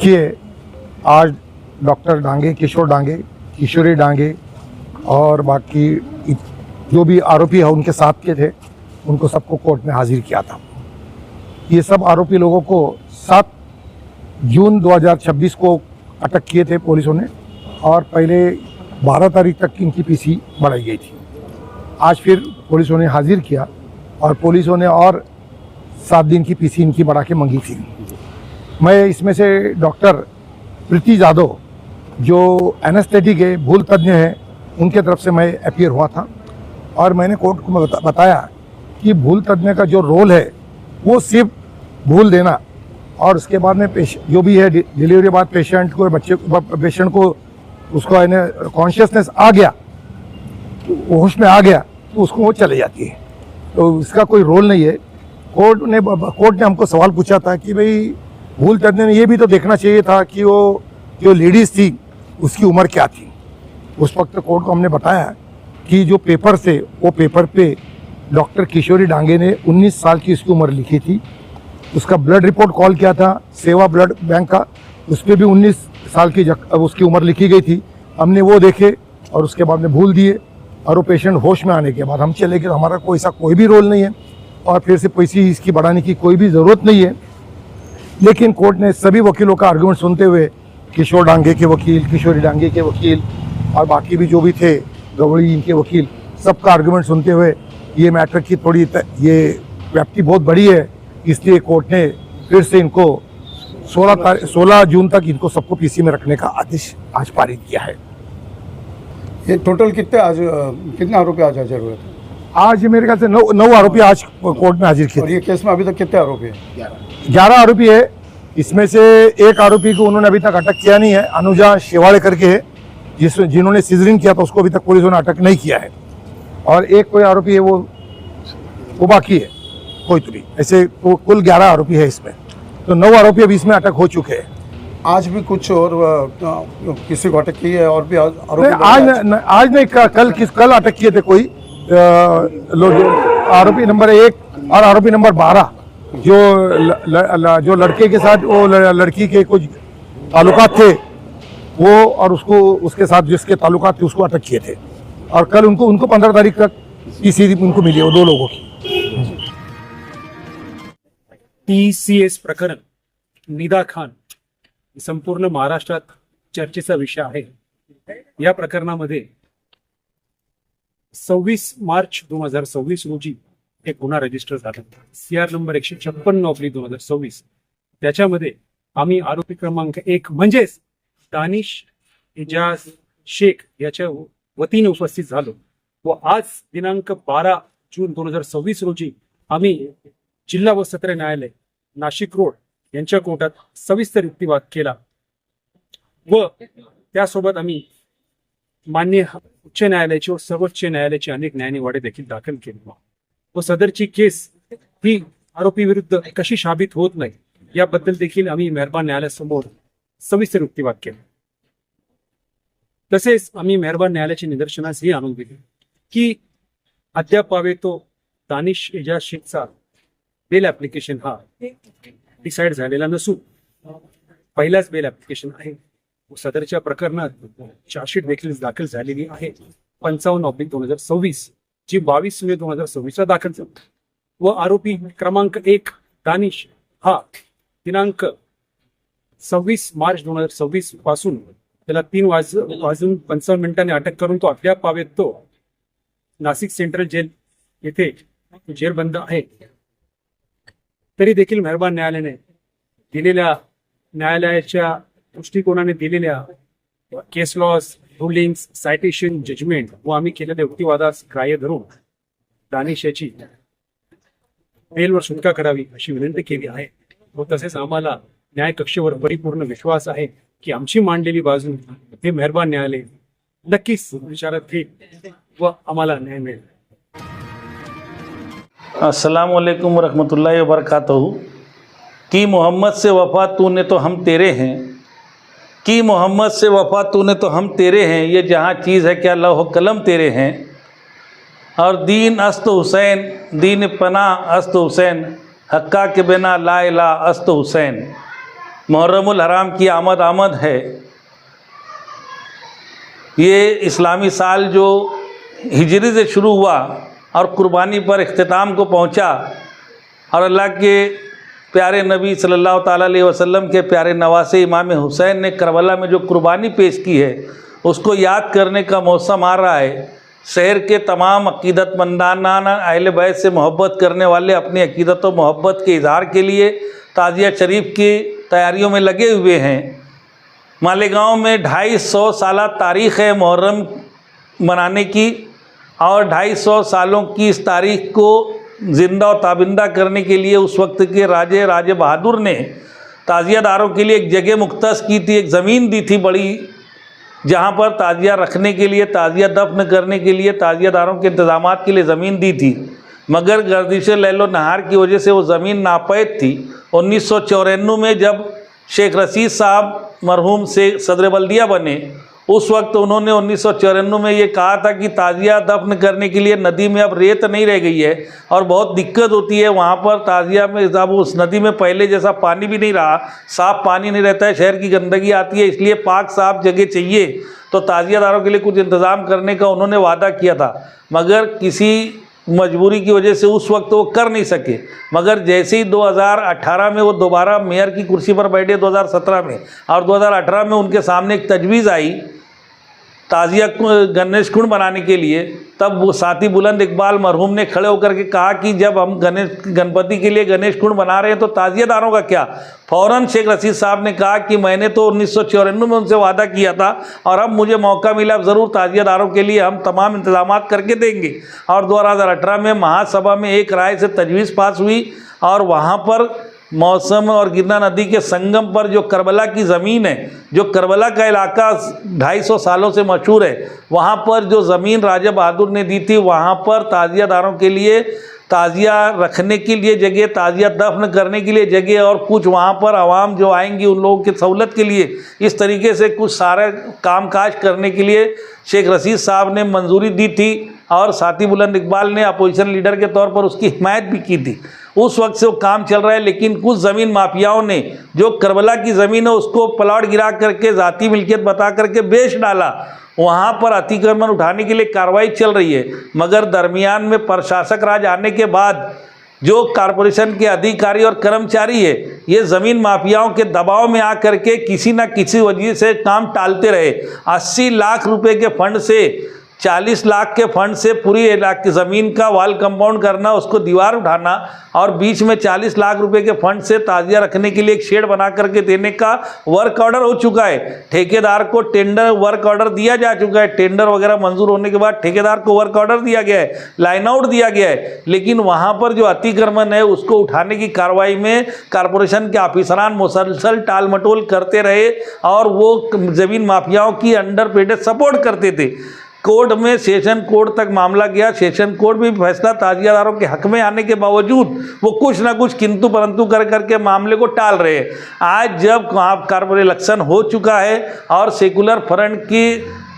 देखिए, आज डॉक्टर डांगे, किशोर डांगे, किशोरी डांगे और बाकी जो भी आरोपी है उनके साथ के थे, उनको सबको कोर्ट में हाजिर किया था। ये सब आरोपी लोगों को 7 जून 2026 को अटक किए थे पुलिसों ने और पहले 12 तारीख तक इनकी पीसी बढ़ाई गई थी। आज फिर पुलिसों ने हाजिर किया और पुलिसों ने और 7 दिन की पीसी इनकी बढ़ा के मांगी थी। मैं इसमें से डॉक्टर प्रीति जादव जो एनेस्थेटिक है, भूल तज्ञ है, उनके तरफ से मैं अपीयर हुआ था और मैंने कोर्ट को बताया कि भूल तज्ञ का जो रोल है वो सिर्फ भूल देना और उसके बाद में जो भी है डिलीवरी बाद पेशेंट को उसको कॉन्शियसनेस आ गया, होश में आ गया तो उसको वो चले जाती है, तो इसका कोई रोल नहीं है। कोर्ट ने हमको सवाल पूछा था कि भाई भूल तज्ञ ने ये भी तो देखना चाहिए था कि वो जो लेडीज़ थी उसकी उम्र क्या थी। उस वक्त कोर्ट को हमने बताया कि जो पेपर थे वो पेपर पे डॉक्टर किशोरी डांगे ने 19 साल की उसकी उम्र लिखी थी। उसका ब्लड रिपोर्ट कॉल किया था सेवा ब्लड बैंक का, उस पर भी 19 साल की उसकी उम्र लिखी गई थी। हमने वो देखे और उसके बाद में भूल दिए और वो पेशेंट होश में आने के बाद हम चले गए। हमारा कोई भी रोल नहीं है और फिर से पैसे इसकी बढ़ाने की कोई भी ज़रूरत नहीं है। लेकिन कोर्ट ने सभी वकीलों का आर्गूमेंट सुनते हुए किशोर डांगे के वकील, किशोरी डांगे के वकील और बाकी भी जो भी थे गवड़ी इनके वकील, सबका आर्गूमेंट सुनते हुए ये मैटर की थोड़ी ये व्याप्ति बहुत बड़ी है, इसलिए कोर्ट ने फिर से इनको 16 जून तक इनको सबको पीसी में रखने का आदेश आज पारित किया है। ये टोटल कितने आरोपी आज हाजिर हुए थे? आज मेरे ख्याल से 9 आरोपी आज कोर्ट में हाजिर किए। और ये केस में अभी तक कितने आरोपी हैं? 11 आरोपी है। इसमें से एक आरोपी को उन्होंने अभी तक अटक किया नहीं है, अनुजा शेवाड़े करके है, जिन्होंने सीजरिंग किया था उसको अभी तक पुलिस ने अटक नहीं किया है। और एक कोई आरोपी है वो बाकी है, कोई तो भी ऐसे तो कुल 11 आरोपी है इसमें, तो 9 आरोपी अभी इसमें अटक हो चुके हैं। आज भी कुछ और किसी को अटक की है और भी आरोपी? आज नहीं, कल अटक किए थे कोई आरोपी नंबर 1 और आरोपी नंबर 12 जो लड़के के साथ वो लड़की के कुछ ताल्लुकात थे वो और उसके साथ जिसके ताल्लुकात थे उसको अटक किए थे और कल उनको 15 तारीख तक पीसी उनको मिली है, वो 2 लोगों की। TCS प्रकरण निदा खान संपूर्ण महाराष्ट्रात चर्चेचा विषय आहे। या प्रकरणामध्ये 26 मार्च 2026 रोजी एक गुन्हा रजिस्टर झाला, CR नंबर 156/2026। त्याच्यामध्ये आम्ही आरोपी क्रमांक 1 म्हणजेच दानिश एजाज शेख याच्या वतीने उपस्थित झालो व आज दिनांक 12 जून 2026 रोजी आम्ही जिल्हा व सत्र न्यायालय नाशिक रोड यांच्या कोर्टात सविस्तर युक्तिवाद केला व त्यासोबत आम्ही माननीय उच्च न्यायालयाचे व सर्वोच्च न्यायालयाचे अनेक न्यायनिवाडे देखील दाखल केले व सदरची केस ही आरोपी विरुद्ध कशी साबित होत नाही याबद्दल देखील आम्ही मेहरबान न्यायालयासमोर सविस्तर युक्तिवाद केला। तसेच आम्ही मेहरबान न्यायालयाच्या निदर्शनास हे आणून दिले की अद्याप तो दानिश एजाज शेखचा बेल ऍप्लिकेशन हा डिसाईड झालेला नसून पहिलाच बेल ऍप्लिकेशन आहे। सदरच्या प्रकरणात चार्जशीट देखील दाखल झालेली आहे 55/2026 जी 22 मे 2026 ला दाखल झाली व आरोपी क्रमांक 1 दानिश हा दिनांक 26 मार्च 2026 पासून त्याला 3 वाजून 55 मिनिटांनी अटक करून तो अद्याप तो नाशिक सेंट्रल जेल येथे जेरबंद आहे। तरी देखील मेहरबान न्यायालयाने दिलेल्या न्यायालयाच्या दृष्टिकोनाने दिलेल्या केस लॉज रुलिंग्स सायटेशन जजमेंट व आम्ही केलेल्या युक्तिवादास ग्राह्य धरून दानिश याची बेलवर सुटका करावी अशी विनंती केली आहे व तसेच आम्हाला न्याय कक्षेवर परिपूर्ण विश्वास आहे की आमची मांडलेली बाजू हे मेहरबान न्यायालय नक्कीच विचारात घेईल व आम्हाला न्याय मिळेल। अस्सलाम वालेकुम रहमतुल्लाहि व बरकातहू। कि मोहम्मद से वफा तूने तो हम तेरे हैं, कि मोहम्मद से वफा तूने तो हम तेरे हैं, ये जहाँ चीज़ है क्या लौह कलम तेरे हैं। और दीन अस्त हुसैन, दीन पना अस्त हुसैन, हक्का के बिना ला इला अस्त हुसैन। मुहर्रमुल हराम की आमद है। ये इस्लामी साल जो हिजरी से शुरू हुआ और कुर्बानी पर इख्तिताम को पहुंचा, और अल्लाह के प्यारे नबी सल्लल्लाहु ताला अलैहि वसल्लम के प्यारे नवासे इमाम हुसैन ने करबला में जो कुर्बानी पेश की है, उसको याद करने का मौसम आ रहा है। शहर के तमाम अकीदतमंदाना अहले बैत से मोहब्बत करने वाले अपनी अकीदत व मोहब्बत के इजहार के लिए ताज़िया शरीफ की तैयारियों में लगे हुए हैं। मालेगांव में 250 साल तारीख़ है मुहर्रम मनाने की, और 250 सालों की इस तारीख़ को ज़िंदा और ताबिंदा करने के लिए उस वक्त के राजे बहादुर ने ताज़ियादारों के लिए एक जगह मुख्तस की थी, एक ज़मीन दी थी बड़ी, जहाँ पर ताज़िया रखने के लिए, ताज़िया दफन करने के लिए, ताज़ियादारों के इंतज़ामात के लिए ज़मीन दी थी। मगर गर्दिश लैलो नहार की वजह से वो ज़मीन नापैद थी। 1994 में जब शेख रशीद साहब मरहूम से सदर बल्दिया बने, उस वक्त उन्होंने 1994 में ये कहा था कि ताज़िया दफन करने के लिए नदी में अब रेत नहीं रह गई है और बहुत दिक्कत होती है वहाँ पर ताज़िया में। अब उस नदी में पहले जैसा पानी भी नहीं रहा, साफ़ पानी नहीं रहता है, शहर की गंदगी आती है, इसलिए पाक साफ जगह चाहिए। तो ताज़ियादारों के लिए कुछ इंतज़ाम करने का उन्होंने वादा किया था, मगर किसी मजबूरी की वजह से उस वक्त वो कर नहीं सके। मगर जैसे ही 2018 में वो दोबारा मेयर की कुर्सी पर बैठे 2017 में, और 2018 में उनके सामने एक तजवीज़ आई ताज़िया गणेश कुंड बनाने के लिए, तब वो साथी बुलंद इकबाल मरहूम ने खड़े होकर के कहा कि जब हम गणपति के लिए गणेश कुंड बना रहे हैं तो ताज़ियादारों का क्या। फ़ौरन शेख रशीद साहब ने कहा कि मैंने तो 1994 में उनसे वादा किया था और अब मुझे मौका मिला, अब ज़रूर ताज़ियादारों के लिए हम तमाम इंतजामात करके देंगे। और 2018 में महासभा में एक राय से तजवीज़ पास हुई, और वहाँ पर मौसम और गिरना नदी के संगम पर जो करबला की ज़मीन है, जो करबला का इलाका 250 सालों से मशहूर है, वहाँ पर जो ज़मीन राजा बहादुर ने दी थी, वहाँ पर ताज़ियादारों के लिए ताज़िया रखने के लिए जगह, ताज़िया दफन करने के लिए जगह, और कुछ वहाँ पर आवाम जो आएंगी उन लोगों की सहूलत के लिए इस तरीके से कुछ सारे कामकाज करने के लिए शेख रशीद साहब ने मंजूरी दी थी, और साथी बुलंद इकबाल ने अपोजिशन लीडर के तौर पर उसकी हिमायत भी की थी। उस वक्त से वो काम चल रहा है, लेकिन कुछ ज़मीन माफियाओं ने जो करबला की ज़मीन है उसको प्लॉट गिरा करके ज़ाती मिल्कियत बता करके बेच डाला। वहाँ पर अतिक्रमण उठाने के लिए कार्रवाई चल रही है, मगर दरमियान में प्रशासक राज आने के बाद जो कारपोरेशन के अधिकारी और कर्मचारी है, ये ज़मीन माफियाओं के दबाव में आकर के किसी न किसी वजह से काम टालते रहे। 80 लाख रुपए के फंड से, 40 लाख के फंड से पूरी इलाके ज़मीन का वाल कंपाउंड करना, उसको दीवार उठाना, और बीच में 40 लाख रुपए के फंड से ताज़िया रखने के लिए एक शेड बना करके देने का वर्क ऑर्डर हो चुका है। ठेकेदार को टेंडर वर्क ऑर्डर दिया जा चुका है, टेंडर वगैरह मंजूर होने के बाद ठेकेदार को वर्क ऑर्डर दिया गया है, लाइन आउट दिया गया है, लेकिन वहाँ पर जो अतिक्रमण है उसको उठाने की कार्रवाई में कारपोरेशन के ऑफिसरान मुसलसल टाल मटोल करते रहे, और वो ज़मीन माफियाओं की अंडरपेडेड सपोर्ट करते थे। कोर्ट में, सेशन कोर्ट तक मामला गया, सेशन कोर्ट में फैसला ताज़ियादारों के हक में आने के बावजूद वो कुछ ना कुछ किंतु परंतु कर करके मामले को टाल रहे हैं। आज जब कारपोरेट इलेक्शन हो चुका है और सेकुलर फ्रंट की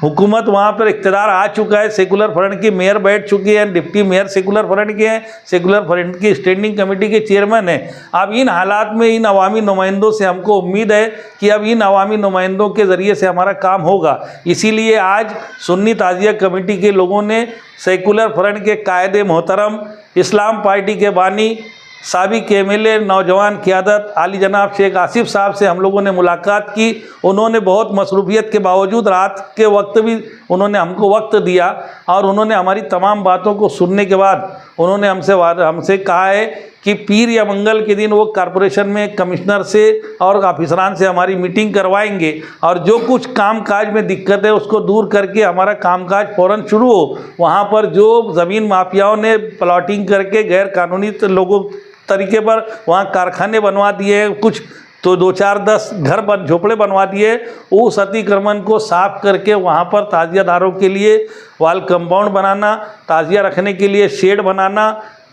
हुकूमत वहाँ पर इख्तियार आ चुका है, सेकुलर फ्रंट की मेयर बैठ चुकी है, डिप्टी मेयर सेकुलर फ्रंट के हैं, सेकुलर फ्रंट की स्टैंडिंग कमेटी के चेयरमैन हैं। अब इन हालात में इन अवामी नुमाइंदों से हमको उम्मीद है कि अब इन अवामी नुमाइंदों के ज़रिए से हमारा काम होगा। इसीलिए आज सुन्नी ताज़िया कमेटी के लोगों ने सेकुलर फ्रंट के कायदे मोहतरम, इस्लाम पार्टी के बानी, साबिक एमएलए नौजवान क़यादत आली जनाब शेख आसिफ साहब से हम लोगों ने मुलाकात की। उन्होंने बहुत मसरूफियत के बावजूद रात के वक्त भी उन्होंने हमको वक्त दिया, और उन्होंने हमारी तमाम बातों को सुनने के बाद उन्होंने हमसे कहा है कि पीर या मंगल के दिन वो कारपोरेशन में कमिश्नर से और ऑफिसरान से हमारी मीटिंग करवाएंगे, और जो कुछ कामकाज में दिक्कत है उसको दूर करके हमारा कामकाज फ़ौरन शुरू हो। वहाँ पर जो ज़मीन माफियाओं ने प्लॉटिंग करके गैर कानूनी लोगों तरीके पर वहाँ कारखाने बनवा दिए, कुछ तो 2-4-10 घर झोपड़े बनवा दिए, उस अतिक्रमण को साफ करके वहाँ पर ताज़ियादारों के लिए वाल कंपाउंड बनाना, ताज़िया रखने के लिए शेड बनाना,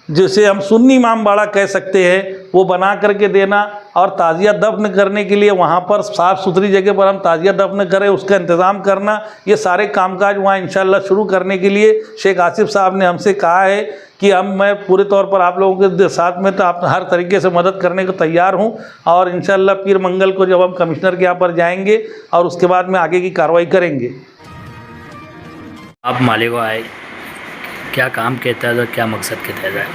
जिसे हम सुन्नी इमामबाड़ा कह सकते हैं, वो बना करके देना और ताज़िया दफन करने के लिए वहाँ पर साफ़ सुथरी जगह पर हम ताज़िया दफन करें, उसका इंतज़ाम करना, ये सारे कामकाज वहाँ इंशाल्लाह शुरू करने के लिए शेख आसिफ साहब ने हमसे कहा है कि मैं पूरे तौर पर आप लोगों के साथ में तो आप हर तरीके से मदद करने को तैयार हूँ। और इंशाल्लाह पीर मंगल को जब हम कमिश्नर के यहाँ पर जाएंगे और उसके बाद में आगे की कार्रवाई करेंगे। आप मालेगांव आए, क्या काम के तहत और क्या मकसद के तहत आए?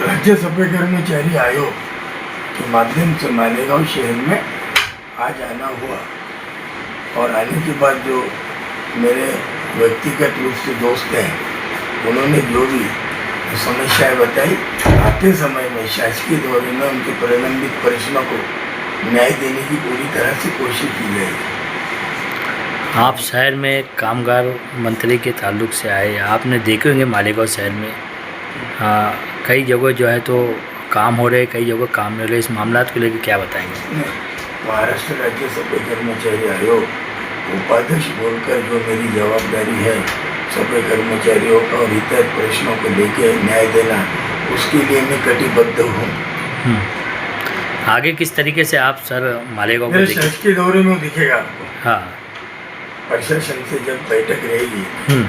राज्य सभा कर्मचारी आयोग के माध्यम से मालेगांव शहर में आज आना हुआ और आने के बाद जो मेरे व्यक्तिगत रूप से दोस्त हैं उन्होंने जो भी समस्याएं बताई, आते समय में शासकीय दौरे में उनके प्रलंबित प्रश्नों को न्याय देने की पूरी तरह से कोशिश की जाएगी। आप शहर में कामगार मंत्री के ताल्लुक से आए, आपने देखे होंगे मालेगांव शहर में कई जगह जो है तो काम हो रहे, कई जगह काम नहीं हो रहे, इस मामला को लेकर क्या बताएंगे? महाराष्ट्र राज्य सभा कर्मचारी आयोग उपाध्यक्ष बोलकर जो मेरी जवाबदारी है सभा कर्मचारियों का और हितैषी प्रश्नों को लेकर न्याय देना, उसके लिए मैं कटिबद्ध हूँ। आगे किस तरीके से आप सर मालेगांव को मेरे देखें? शासकीय दौरे में दिखेगा आपको। हाँ, प्रशासन से जब बैठक रहेगी,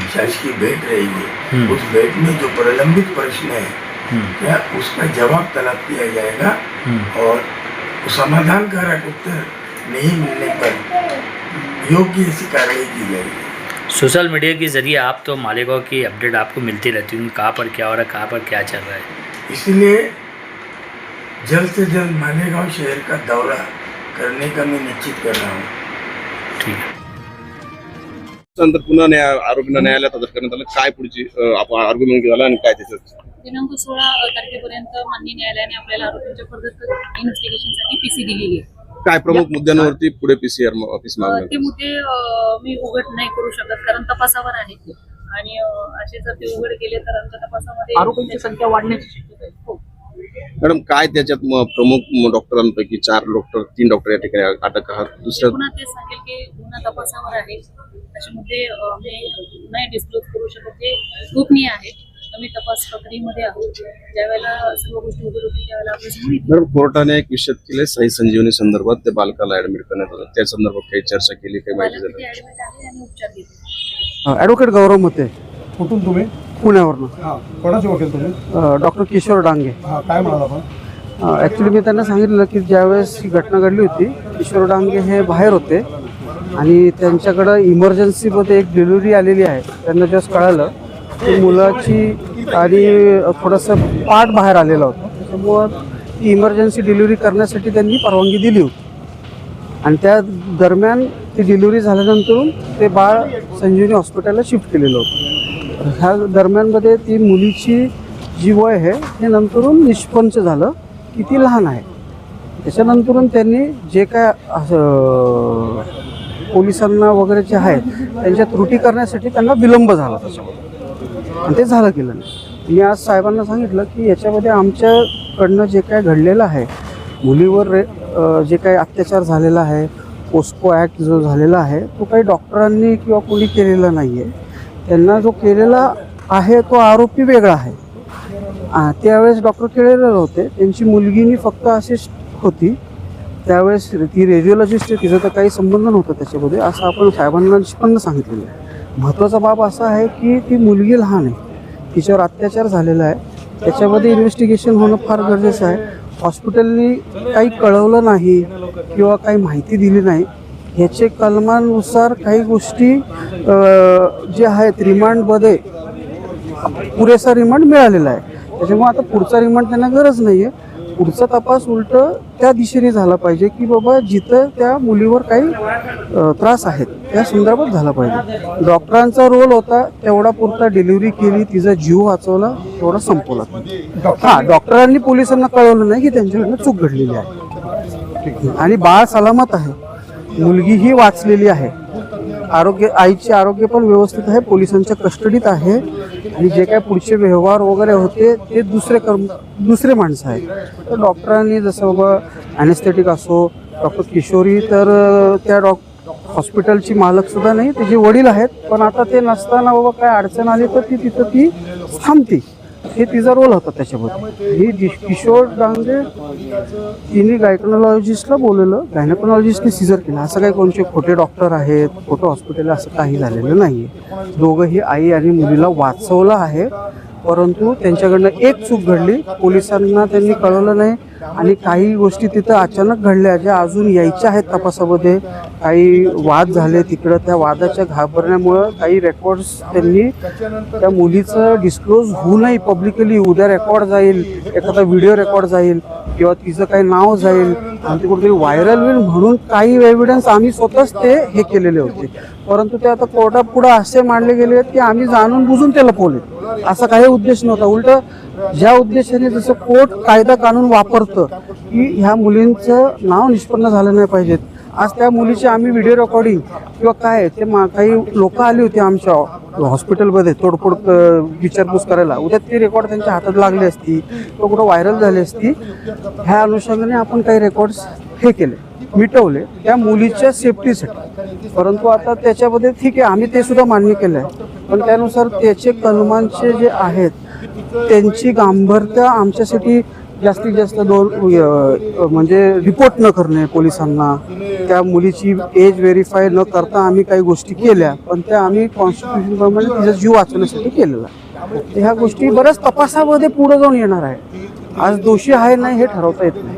शासकीय भेंट रहेगी, हम्म। उस भेंट में जो प्रलंबित प्रश्न है क्या उसका जवाब तलब किया जाएगा और समाधानकारक उत्तर नहीं मिलने पर योग्य ऐसी कार्रवाई की जाएगी। सोशल मीडिया के जरिए आप तो मालेगांव की अपडेट आपको मिलती रहती होंगी, कहाँ पर क्या हो रहा है, कहाँ पर क्या चल रहा है। इसलिए जल्द से जल्द मालेगांव शहर का दौरा करने का मैं निश्चित कर रहा हूँ। ठीक है। नंतर पुन्हा आरोपींना न्यायालयात हजर करण्यात आलं, काय पुढची आपण आर्ग्युमेंट झाला आणि काय त्याचं दिनांक 16 तारखेपर्यंत माननीय न्यायालयाने आपल्याला आरोपींच्या फर्दर इन्व्हेस्टिगेशनसाठी पीसी दिलेली आहे। काय प्रमुख मुद्द्यांवरती पुढे पीसीआर ऑफिस ते मागणार? मुद्दे मी उघड नाही करू शकत कारण तपासावर आहे आणि असे जर ते उघड केले तर आमच्या तपासामध्ये आरोपींची संख्या वाढण्याची शक्यता आहे। हो, मॅडम काय त्याच्यात प्रमुख डॉक्टरांपैकी 3 डॉक्टर या ठिकाणी अटक आहात, दुसऱ्या पुन्हा ते सांगेल की गुन्हा तपासावर आहे, असे मुद्दे मी नाही डिस्क्लोज करू शकत, ते गोपनीय आहेत। आम्ही तपास प्रक्रियेमध्ये आहोत, ज्यावेळेला सर्व गोष्टी उघड होतील त्यावेळेला आपल्यासमोर येतील। मॅडम कोर्टाने एक विषय केले सही संजीवनी संदर्भात, ते बालकाला ऍडमिट करण्यात आलं, त्या संदर्भात काही चर्चा केली, काही माहिती बालक झाली? तिथे ऍडमिट आहे आणि उपचार घेते। ॲडव्होकेट गौरव मते, कुठून तुम्ही? पुण्यावरनं। हां, कोणाचे वकील तुम्ही? डॉक्टर किशोर डांगे। हां, काय म्हणाला आपण? ॲक्च्युली मी त्यांना सांगितलं की ज्यावेळेस ही घटना घडली होती, किशोर डांगे हे बाहेर होते आणि त्यांच्याकडं इमर्जन्सीमध्ये एक डिलिव्हरी आलेली आहे। त्यांना जस्ट कळालं की मुलाची आणि थोडंसं पार्ट बाहेर आलेला होता, त्याच्यामुळं ती इमर्जन्सी डिलिव्हरी करण्यासाठी त्यांनी परवानगी दिली होती आणि त्या दरम्यान ती डिलिव्हरी झाल्यानंतर ते बाळ संजीवनी हॉस्पिटलला शिफ्ट केलेलं होतं। ह्या दरम्यानमध्ये ती मुलीची जी वय आहे हे नंतरून निष्पन्न झालं की ती लहान आहे। त्याच्यानंतरून त्यांनी जे काय पोलिसांना वगैरे जे आहेत त्यांच्या त्रुटी करण्यासाठी त्यांना विलंब झाला त्याच्यामध्ये आणि ते झालं गेलं नाही। मी आज साहेबांना सांगितलं की याच्यामध्ये आमच्याकडनं जे काय घडलेलं आहे, मुलीवर जे काही अत्याचार झालेला आहे, पोस्को ॲक्ट जो झालेला आहे तो काही डॉक्टरांनी किंवा कोणी केलेला नाही आहे। त्यांना जो केलेला आहे तो आरोपी वेगळा आहे। त्यावेळेस डॉक्टर केलेले होते, त्यांची मुलगीनी फक्त असिस्ट होती, त्यावेळेस ती रेडिओलॉजिस्ट आहे, तिचा तर काही संबंध नव्हता त्याच्यामध्ये, असं आपण साहेबांना पण सांगितलेलं आहे। महत्त्वाचा बाब असा आहे की ती मुलगी लहान आहे, तिच्यावर अत्याचार झालेला आहे, त्याच्यामध्ये इन्व्हेस्टिगेशन होणं फार गरजेचं आहे। हॉस्पिटलनी काही कळवलं नाही किंवा काही माहिती दिली नाही, ह्याचे कलमानुसार काही गोष्टी जे आहेत रिमांडमध्ये पुरेसा रिमांड मिळालेला आहे, त्याच्यामुळे आता पुढचा रिमांड त्यांना गरज नाही आहे। पुढचा तपास उलट त्या दिशेने झाला पाहिजे की बाबा जिथं त्या मुलीवर काही त्रास आहेत त्या संदर्भात झाला पाहिजे। डॉक्टरांचा रोल होता तेवढा पुरता डिलिव्हरी केली, तिचा जीव वाचवला, तेवढा संपवला। हां, डॉक्टरांनी पोलिसांना कळवलं नाही की त्यांच्याकडनं चूक घडलेली आहे आणि बाळ सलामत आहे, मुलगीही वाचलेली आहे, आईचे आरोग्य पण व्यवस्थित आहे, पोलिसांच्या कस्टडीत आहे आणि जे काय पुढचे व्यवहार वगैरे होते ते दुसरे माणसं आहेत। तर डॉक्टरांनी जसं बाबा ॲनेस्थेटिक असो, डॉक्टर किशोरी तर त्या हॉस्पिटलची मालक सुद्धा नाही, तिचे वडील आहेत. पण आता ते नसताना बाबा काय अडचण आली तर ती तिथं ती थांबते. हे तिचा रोल होता त्याच्यामध्ये. ही किशोर डांगे तिने गायकोनॉलॉजिस्टला बोलवलं, गायनोकॉलॉजिस्टने सिजर केलं. असं काही कोणते खोटे डॉक्टर आहेत, खोटं हॉस्पिटल असं काही झालेलं नाही आहे. दोघंही आई आणि मुलीला वाचवलं आहे. परंतु त्यांच्याकडनं एक चूक घडली, पोलिसांना त्यांनी कळवलं नाही आणि काही गोष्टी तिथं अचानक घडल्या ज्या अजून यायच्या आहेत तपासामध्ये. काही वाद झाले तिकडं, त्या वादाच्या घाबरण्यामुळं काही रेकॉर्ड्स त्यांनी त्या मुलीचं डिस्क्लोज होऊ नये पब्लिकली. उद्या रेकॉर्ड जाईल, एखादा व्हिडिओ रेकॉर्ड जाईल किंवा तिचं काही नाव जाईल आणि ते कुठेतरी व्हायरल होईल म्हणून काही एव्हिडन्स आम्ही स्वतःच ते हे केलेले होते. परंतु ते आता कोर्टापुढं असे मांडले गेले आहेत की आम्ही जाणून बुजून ते लपवले. असा काही उद्देश नव्हता. उलट ज्या उद्देशाने जसं कोर्ट कायदा कानून वापरतं की ह्या मुलींचं नाव निष्पन्न झालं नाही पाहिजेत. आज त्या मुलीची आम्ही व्हिडिओ रेकॉर्डिंग किंवा काय ते काही लोक आली होती आमच्या हॉस्पिटलमध्ये तोडफोड विचारपूस करायला. उद्या ती रेकॉर्ड त्यांच्या हातात लागली असती किंवा कुठं व्हायरल झाली असती. ह्या अनुषंगाने आपण काही रेकॉर्ड्स हे केले, मिटवले त्या मुलीच्या सेफ्टीसाठी. परंतु आता त्याच्यामध्ये ठीक आहे, आम्ही ते सुद्धा मान्य केलं आहे. पण त्यानुसार त्याचे कलमांचे जे आहेत त्यांची गांभीर्यता आमच्यासाठी जास्तीत जास्त म्हणजे रिपोर्ट न करणे पोलिसांना. त्या मुलीची एज व्हेरीफाय न करता आम्ही काही गोष्टी केल्या, पण त्या आम्ही कॉन्स्टिट्यूशन प्रमाणे तिचा जीव वाचवण्यासाठी केलेला. ह्या गोष्टी बऱ्याच तपासामध्ये पुढे जाऊन येणार आहे. आज दोषी आहे नाही हे ठरवता येत नाही.